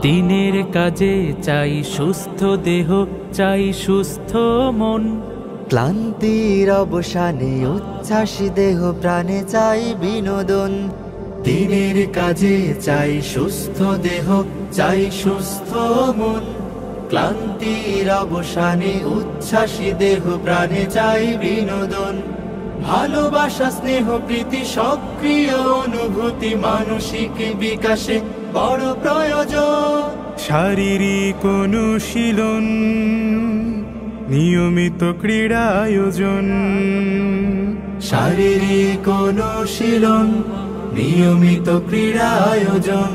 দিনের কাজে চাই সুস্থ দেহ, চাই সুস্থ মন। ক্লান্তির অবসানে উচ্ছ্বাসী দেহ প্রাণে চাই বিনোদন। দিনের কাজে চাই সুস্থ দেহ, চাই সুস্থ মন। ক্লান্তির অবসানে উচ্ছ্বাসী দেহ প্রাণে চাই বিনোদন। ভালোবাসা স্নেহ প্রীতি সক্রিয় অনুভূতি মানসিক বিকাশে বড় প্রয়োজন। শারীরিক অনুশীলন, নিয়মিত ক্রীড়া আয়োজন। শারীরিক অনুশীলন, নিয়মিত ক্রীড়া আয়োজন।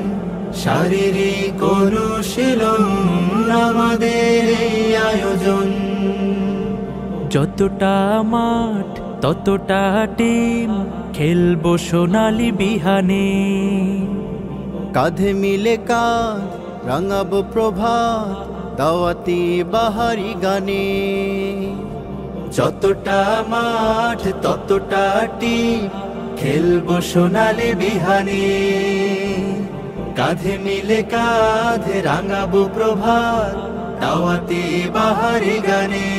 শারীরিক অনুশীলন আমাদের এই আয়োজন। যতটা মাঠ ততটা টিম, খেলবো সোনালি বিহানে। কাঁধে মিলে কাঁধ রাঙাবো প্রভাত, দাওয়াতি বাহারি গানে। যতটা মাঠ ততটা টিম, খেলবো সোনালি বিহানে। কাঁধে মিলে কাঁধ রাঙাবো প্রভাত, দাওয়াতি বাহারি গানে।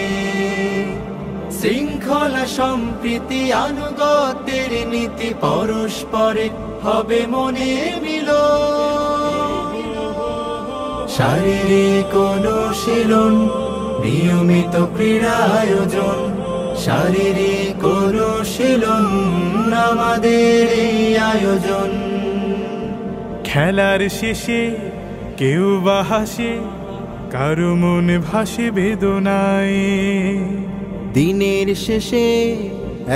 শৃঙ্খলা সম্প্রীতি আনুগত্যের নীতি পরস্পরে হবে মনে মিল। শারীরিক অনুশীলন, নিয়মিত ক্রীড়া আয়োজন। শারীরিক অনুশীলন আমাদের এই আয়োজন। খেলার শেষে কেউ বা হাসে, কারো মনে ভাসে বেদনায়। দিনের শেষে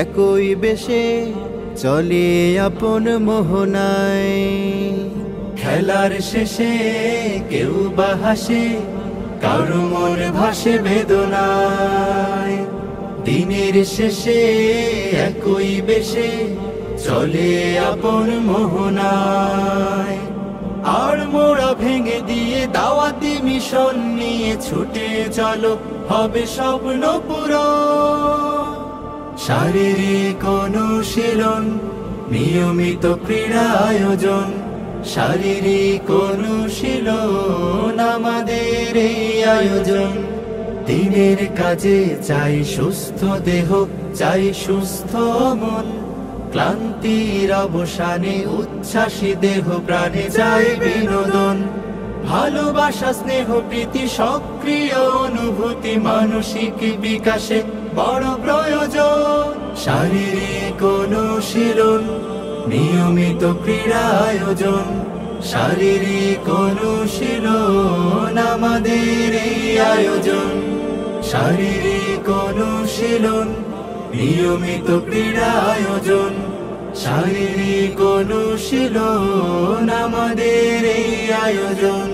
একই বেশে চলে আপন মোহনায়। খেলার শেষে কেউ বা হাসে, কারো মনে ভাসে বেদনায়। দিনের শেষে একই বেশে চলে আপন মোহনায়। আর মোড়া ভেঙে দিয়ে দাওয়াতি মিশন নিয়ে ছুটে চলো, হবে স্বপ্ন পুরো। শারীরিক অনুশীলন, নিয়মিত ক্রীড়া আয়োজন। শারীরিক অনুশীলন আমাদের এই আয়োজন। দিনের কাজে চাই সুস্থ দেহ, চাই সুস্থ মন। ক্লান্তির অবসানে উচ্ছ্বাসী দেহ প্রাণে চাই বিনোদন। ভালোবাসা স্নেহ প্রীতি সক্রিয় অনুভূতি মানসিক বিকাশে বড় প্রয়োজন। শারীরিক অনুশীলন, নিয়মিত ক্রীড়া আয়োজন। শারীরিক অনুশীলন আমাদের এই আয়োজন। শারীরিক অনুশীলন, নিয়মিত ক্রীড়া আয়োজন। শারীরিক অনুশীলন আমাদের এই আয়োজন।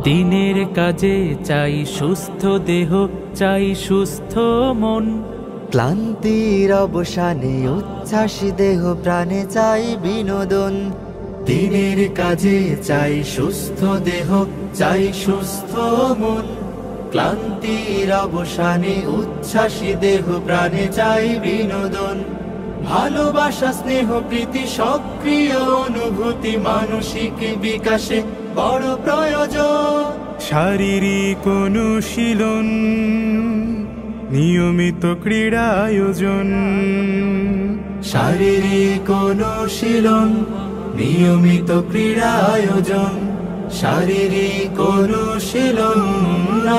দিনের কাজে চাই সুস্থ দেহ, চাই সুস্থ মন। ক্লান্তির অবসানে উচ্ছ্বাসী দেহ প্রাণে চাই বিনোদন। দিনের কাজে চাই সুস্থ দেহ, চাই সুস্থ মন। ক্লান্তির অবসানে উচ্ছ্বাসী দেহ প্রাণে চাই বিনোদন। ভালোবাসা স্নেহ প্রীতি সক্রিয় অনুভূতি মানসিক বিকাশে বড় প্রয়োজন। শারীরিক অনুশীলন, নিয়মিত ক্রীড়া আয়োজন। শারীরিক অনুশীলন, নিয়মিত ক্রীড়া আয়োজন। শারীরিক অনুশীলন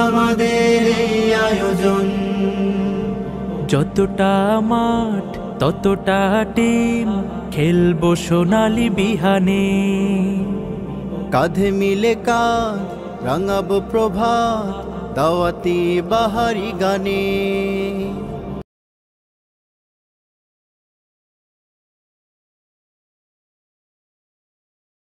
আমাদের এই আয়োজন। যতটা মাঠ ততটা টিম, খেলবো সোনালি বিহানে। কাঁধে মিলে কাঁধ রাঙাবো প্রভাত, দাওয়াতি বাহারি গানে।